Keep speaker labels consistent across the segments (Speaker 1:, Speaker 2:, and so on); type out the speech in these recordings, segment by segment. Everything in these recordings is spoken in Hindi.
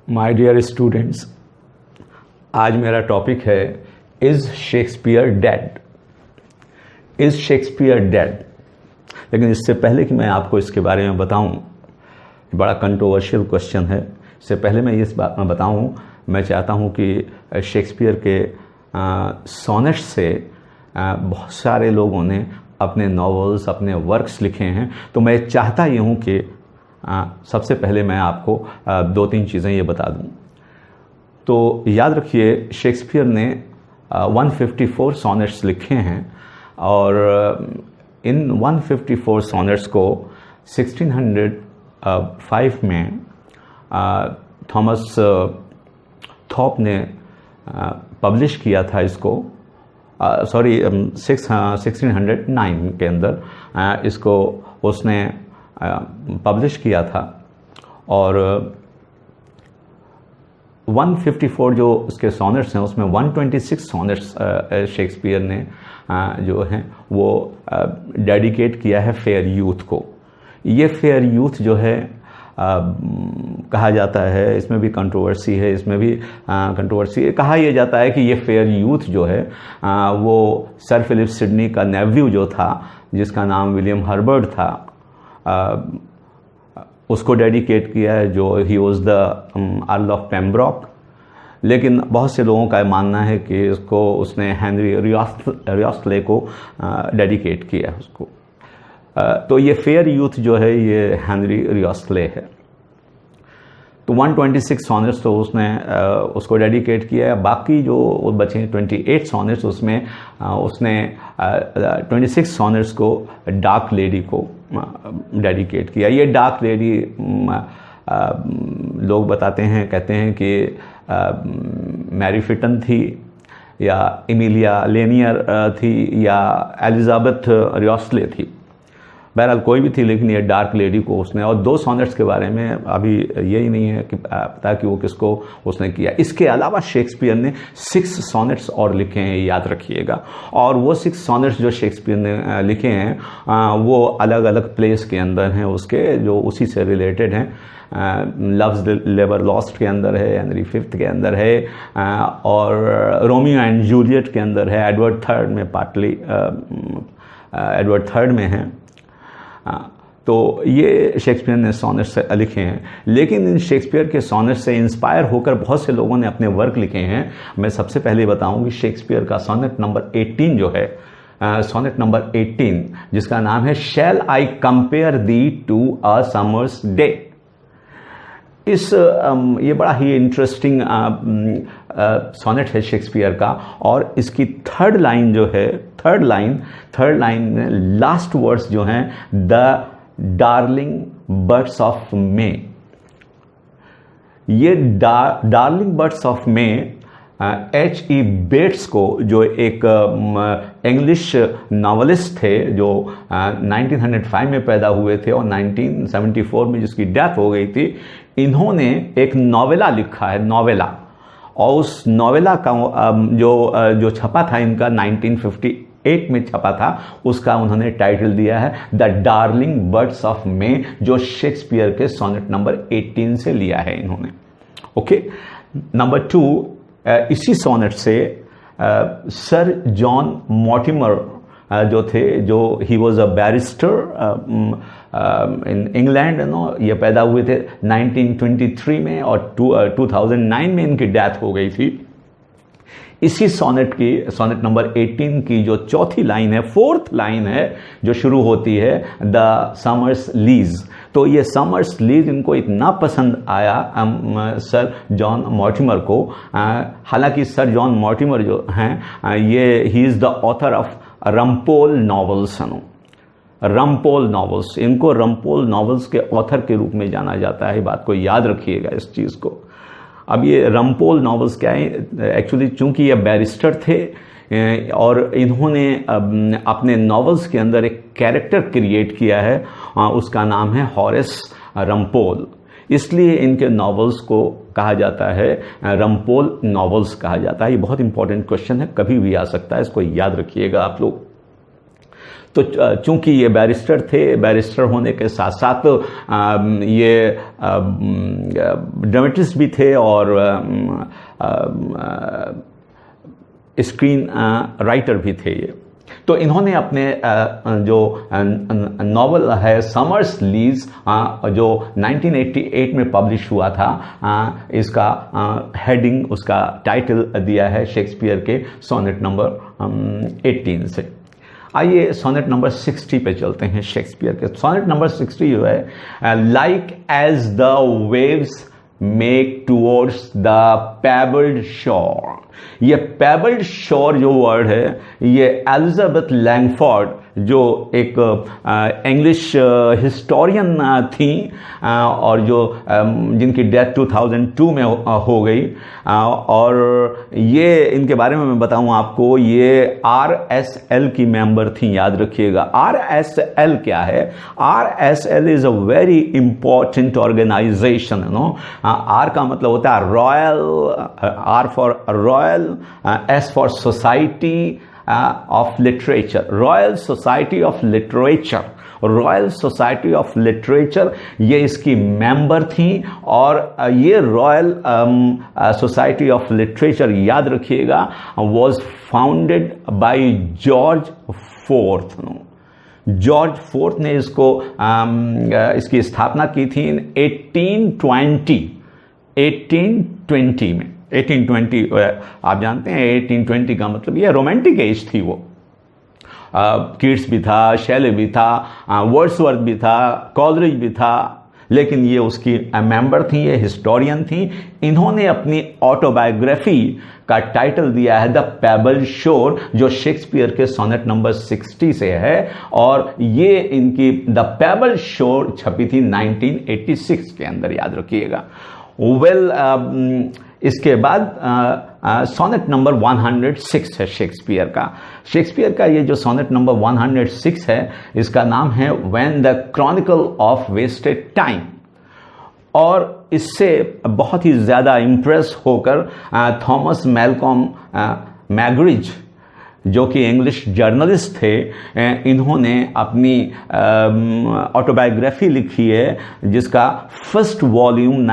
Speaker 1: माय डियर स्टूडेंट्स, आज मेरा टॉपिक है is Shakespeare dead. Is Shakespeare dead. लेकिन इससे पहले कि मैं आपको इसके बारे में बताऊं, बड़ा कंट्रोवर्शियल क्वेश्चन है। इससे पहले मैं इस बात में बताऊं, मैं चाहता हूं कि शेक्सपियर के सोनेट्स से बहुत सारे लोगों ने अपने नॉवेल्स, अपने वर्क्स लिखे हैं। तो मैं चाहता ये हूं कि सबसे पहले मैं आपको दो तीन चीज़ें ये बता दूं। तो याद रखिए, शेक्सपियर ने 154 सोनेट्स लिखे हैं और इन 154 सोनेट्स को 1605 में थॉमस थॉप ने पब्लिश किया था इसको। 1609 के अंदर इसको उसने पब्लिश किया था। और 154 जो उसके सोनेट्स हैं उसमें 126 सोनेट्स शेक्सपियर ने जो हैं वो डेडिकेट किया है फेयर यूथ को। ये फेयर यूथ जो है कहा जाता है, इसमें भी कंट्रोवर्सी है, इसमें भी कंट्रोवर्सी है। कहा यह जाता है कि ये फेयर यूथ जो है वो सर फिलिप सिडनी का नेव्यू जो था, जिसका नाम विलियम हर्बर्ट था, उसको डेडिकेट किया है, जो he was the Earl of Pembroke. लेकिन बहुत से लोगों का मानना है कि इसको उसने हेनरी रियोस्ले को डेडिकेट किया है उसको। तो ये फेयर यूथ जो है ये हेनरी रियोस्ले है। तो 126 सोनेट्स तो उसने उसको डेडिकेट किया है। बाकी जो बचे 28 सोनेट्स उसमें उसने 26 सोनेट्स को डार्क लेडी को डेडिकेट किया। ये डार्क लेडी लोग बताते हैं, कहते हैं कि मैरी फिटन थी या एमिलिया लेनियर थी या एलिजाबेथ रियोस्ले थी। बहरहाल कोई भी थी, लेकिन ये डार्क लेडी को उसने, और 2 सोनेट्स के बारे में अभी यही नहीं है कि पता कि वो किसको उसने किया। इसके अलावा शेक्सपियर ने 6 सोनेट्स और लिखे हैं, याद रखिएगा। और वो 6 सोनेट्स जो शेक्सपियर ने लिखे हैं वो अलग अलग प्लेस के अंदर हैं उसके, जो उसी से रिलेटेड हैं। लव्स लेबर लॉस्ट के अंदर है, हेनरी फिफ्थ के अंदर है, और रोमियो एंड जूलियट के अंदर है, एडवर्ड थर्ड में पार्टली एडवर्ड थर्ड में है। तो ये शेक्सपियर ने सोनेट्स लिखे हैं। लेकिन इन शेक्सपियर के सोनेट्स से इंस्पायर होकर बहुत से लोगों ने अपने वर्क लिखे हैं। मैं सबसे पहले बताऊं कि शेक्सपियर का सोनेट नंबर 18 जो है, सोनेट नंबर 18, जिसका नाम है shall I compare thee to a summer's day. ये बड़ा ही इंटरेस्टिंग सोनेट है शेक्सपियर का। और इसकी थर्ड लाइन जो है, थर्ड लाइन में लास्ट वर्ड्स जो हैं, the darling birds of May. ये darling birds of May H.E. Bates को, जो एक इंग्लिश नॉवेलिस्ट थे जो 1905 में पैदा हुए थे और 1974 में जिसकी डेथ हो गई थी, इन्होंने एक नॉवेला लिखा है, नॉवेला। और उस नॉवेला का जो छपा था इनका 1958 में छपा था, उसका उन्होंने टाइटल दिया है द डार्लिंग बर्ड्स ऑफ मे, जो शेक्सपियर के सोनेट नंबर 18 से लिया है इन्होंने। ओके, नंबर 2, इसी सोनेट से सर जॉन मॉर्टिमर जो थे, जो he was a barrister in England, ये पैदा हुए थे 1923 में और 2009 में इनकी डेथ हो गई थी। इसी सोनेट नंबर 18 की जो चौथी लाइन है, फोर्थ लाइन है, जो शुरू होती है द समर्स लीज। तो ये समर्स लीज इनको इतना पसंद आया सर जॉन मॉर्टिमर को। हालांकि सर जॉन मॉर्टिमर जो हैं he is the author of Rumpole novels. Rumpole novels, इनको रम्पोल नॉवेल्स के ऑथर के रूप में जाना जाता है। बात को याद रखिएगा इस चीज़ को। अब ये रम्पोल नॉवेल्स क्या है, एक्चुअली चूंकि ये बैरिस्टर थे और इन्होंने अपने नॉवेल्स के अंदर एक कैरेक्टर क्रिएट किया है, उसका नाम है हॉरेस रम्पोल। इसलिए इनके नॉवेल्स को कहा जाता है रम्पोल नॉवेल्स कहा जाता है। ये बहुत इंपॉर्टेंट क्वेश्चन है, कभी भी आ सकता है, इसको याद रखिएगा आप लोग। तो चूंकि ये बैरिस्टर थे, बैरिस्टर होने के साथ साथ ये ड्रामेटिस्ट भी थे और स्क्रीन राइटर भी थे ये। तो इन्होंने अपने जो नॉवल है समर्स लीज जो 1988 में पब्लिश हुआ था, इसका हेडिंग, उसका टाइटल दिया है शेक्सपियर के सोनेट नंबर 18 से। आइए सोनेट नंबर 60 पे चलते हैं शेक्सपियर के। सोनेट नंबर 60 जो है, like as the waves make towards the pebbled shore. ये पेबल्ड शोर जो वर्ड है, ये एलिजाबेथ लैंगफोर्ड जो एक इंग्लिश हिस्टोरियन थी और जो जिनकी डेथ 2002 में हो गई, और ये इनके बारे में मैं बताऊं आपको, ये RSL की मेंबर थी, याद रखिएगा। RSL क्या है? RSL is a very important organisation, you know. R का मतलब होता है royal, R for royal, S for society of literature, royal society of literature. Royal society of literature ये इसकी मेंबर थी, और ये रॉयल सोसाइटी ऑफ लिटरेचर, याद रखिएगा, was founded by George fourth. George fourth ने इसको इसकी स्थापना की थी 1820 में। 1820 आप जानते हैं 1820 का मतलब ये रोमांटिक एज थी। वो कीट्स भी था, शेले भी था, वर्ड्सवर्थ भी था, कॉलरिज भी था, लेकिन ये उसकी मेंबर थी, ये हिस्टोरियन थी। इन्होंने अपनी ऑटोबायोग्राफी का टाइटल दिया है द पेबल्ड शोर, जो शेक्सपियर के सोनेट नंबर 60 से है, और ये इनकी द पेबल्ड शोर छपी थी 1986 के अंदर, याद रखिएगा। इसके बाद सोनेट नंबर 106 है शेक्सपियर का। शेक्सपियर का ये जो सोनेट नंबर 106 है, इसका नाम है when the chronicle of wasted time. और इससे बहुत ही ज़्यादा इम्प्रेस होकर थॉमस मैलकॉम मैगरिज, जो कि इंग्लिश जर्नलिस्ट थे, इन्होंने अपनी ऑटोबायोग्राफी लिखी है, जिसका फर्स्ट वॉल्यूम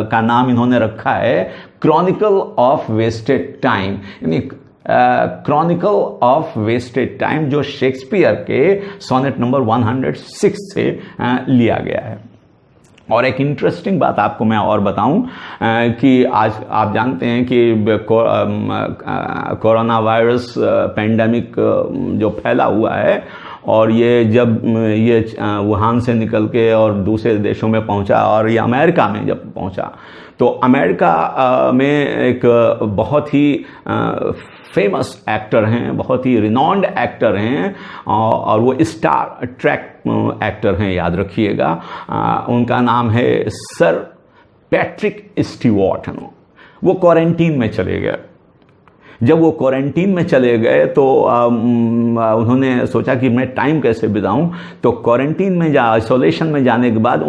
Speaker 1: का नाम इन्होंने रखा है क्रॉनिकल ऑफ वेस्टेड टाइम, यानी क्रॉनिकल ऑफ वेस्टेड टाइम, जो शेक्सपियर के सोनेट नंबर 106 से लिया गया है। और एक इंटरेस्टिंग बात आपको मैं और बताऊं कि आज आप जानते हैं कि कोरोना वायरस पेंडेमिक जो फैला हुआ है, और ये जब ये वुहान से निकल के और दूसरे देशों में पहुंचा, और ये अमेरिका में जब पहुंचा, तो अमेरिका में एक बहुत ही फेमस एक्टर हैं, बहुत ही रिनॉन्ड एक्टर हैं, और वो स्टार ट्रैक एक्टर हैं, याद रखिएगा। उनका नाम है सर पैट्रिक स्टीवर्ट। वो क्वारंटीन में चले गए। जब वो क्वारंटीन में चले गए तो उन्होंने सोचा कि मैं टाइम कैसे बिताऊं, तो क्वारंटीन में आइसोलेशन में जाने के बाद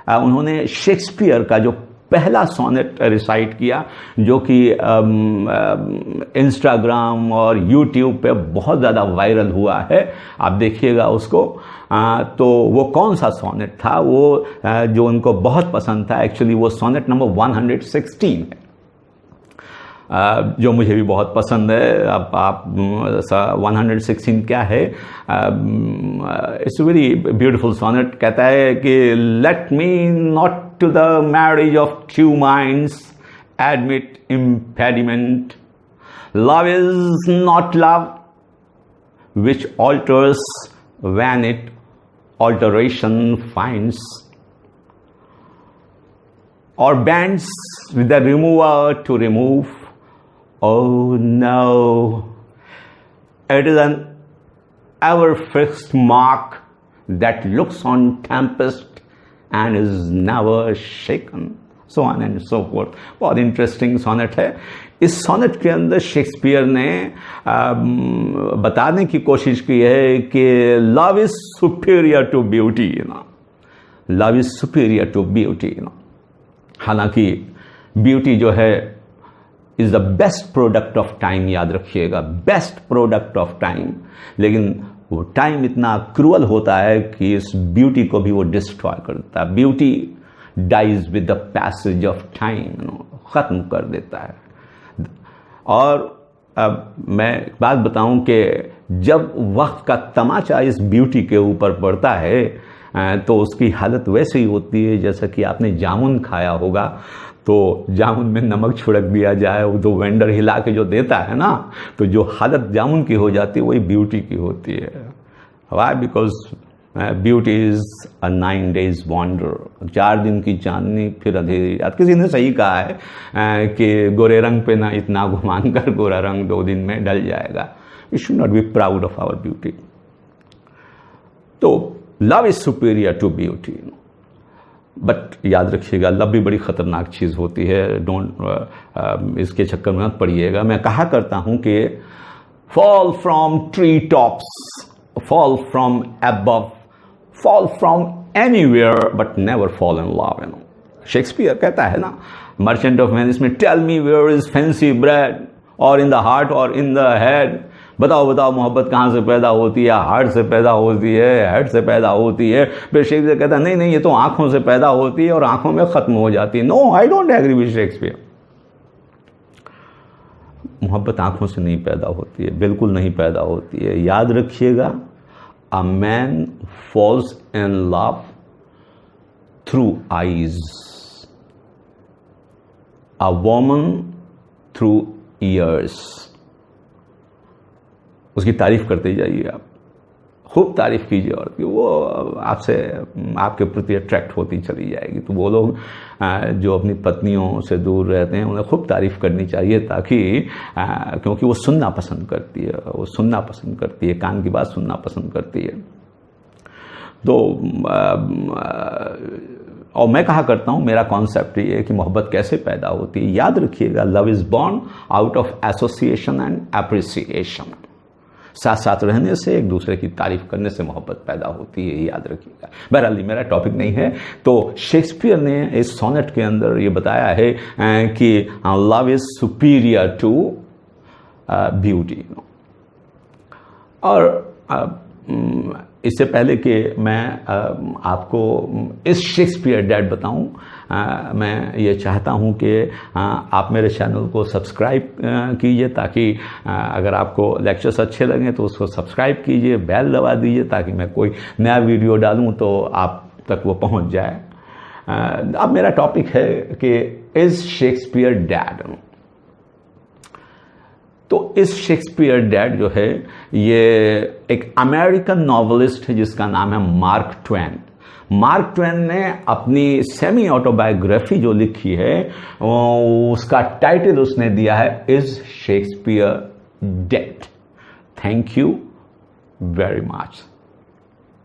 Speaker 1: उन्होंने शेक्सपियर का जो पहला सोनेट रिसाइट किया, जो कि इंस्टाग्राम और यूट्यूब पे बहुत ज़्यादा वायरल हुआ है। आप देखिएगा उसको। तो वो कौन सा सोनेट था, वो जो उनको बहुत पसंद था, एक्चुअली वो सोनेट नंबर 116 है, जो मुझे भी बहुत पसंद है। अब आप 116 क्या है? It's very beautiful sonnet. कहता है कि let me not to the marriage of true minds admit impediment, love is not love which alters when it alteration finds, or bends with the remover to remove. Oh no, it is an ever fixed mark that looks on tempest and is never shaken. So on and so forth. बहुत इंटरेस्टिंग सोनेट है। इस सोनेट के अंदर शेक्सपियर ने बताने की कोशिश की है कि love is superior to beauty, love is superior to beauty. हालांकि ब्यूटी जो है is the best product of time, याद रखिएगा, बेस्ट प्रोडक्ट ऑफ टाइम। लेकिन वो टाइम इतना क्रूअल होता है कि इस ब्यूटी को भी वो डिस्ट्रॉय करता है। Beauty dies with the passage of time, खत्म कर देता है। और अब मैं एक बात बताऊं कि जब वक्त का तमाचा इस ब्यूटी के ऊपर पड़ता है तो उसकी हालत वैसे ही होती है जैसा कि आपने जामुन खाया होगा, तो जामुन में नमक छिड़क दिया जाए, वो तो वेंडर हिला के जो देता है ना, तो जो हालत जामुन की हो जाती है वही ब्यूटी की होती है। Why? Because beauty is a 9 days wonder, 4 दिन की चांदनी फिर अंधेरी रात। किसी ने सही कहा है कि गोरे रंग पे ना इतना घुमान कर गोरा रंग 2 दिन में ढल जाएगा। We should not be proud of our beauty. तो love is superior to beauty, but याद रखिएगा लव भी बड़ी खतरनाक चीज होती है। डोंट इसके चक्कर में मत पड़िएगा। मैं कहा करता हूं कि fall from tree tops, fall from above, fall from anywhere but never fall in love. Shakespeare कहता है ना मर्चेंट ऑफ वेनिस में, tell me where is fancy bred, और इन द हार्ट और इन द हेड। बताओ बताओ मोहब्बत कहाँ से पैदा होती है? हार्ट से पैदा होती है, हेड से पैदा होती है। फिर शेक्सपियर कहता है नहीं नहीं, ये तो आंखों से पैदा होती है और आंखों में खत्म हो जाती है। No, I don't agree with Shakespeare. मोहब्बत आंखों से नहीं पैदा होती है, बिल्कुल नहीं पैदा होती है। याद रखिएगा, a man falls in love through eyes, a woman through years. उसकी तारीफ करते जाइए, आप खूब तारीफ कीजिए और वो आपसे, आपके प्रति अट्रैक्ट होती चली जाएगी। तो वो लोग जो अपनी पत्नियों से दूर रहते हैं उन्हें खूब तारीफ करनी चाहिए, ताकि क्योंकि वो सुनना पसंद करती है, वो सुनना पसंद करती है, कान की बात सुनना पसंद करती है। तो और मैं कहा करता हूं, मेरा कॉन्सेप्ट ये है कि मोहब्बत कैसे पैदा होती है। याद रखिएगा, love is born out of association and appreciation. साथ साथ रहने से, एक दूसरे की तारीफ करने से मोहब्बत पैदा होती है, याद रखिएगा। बहरहाल मेरा टॉपिक नहीं है। तो शेक्सपियर ने इस सोनेट के अंदर ये बताया है कि love is superior to beauty. और इससे पहले कि मैं आपको इस शेक्सपियर डेड बताऊं, मैं ये चाहता हूं कि आप मेरे चैनल को सब्सक्राइब कीजिए, ताकि अगर आपको लेक्चर्स अच्छे लगें तो उसको सब्सक्राइब कीजिए, बेल दबा दीजिए, ताकि मैं कोई नया वीडियो डालूं तो आप तक वो पहुंच जाए। अब मेरा टॉपिक है कि इज शेक्सपियर डेड। तो इस शेक्सपियर डेड जो है, ये एक अमेरिकन नॉवेलिस्ट है जिसका नाम है मार्क ट्वेन। मार्क ट्वेन ने अपनी सेमी ऑटोबायोग्राफी जो लिखी है, उसका टाइटल उसने दिया है is Shakespeare dead. Thank you very much.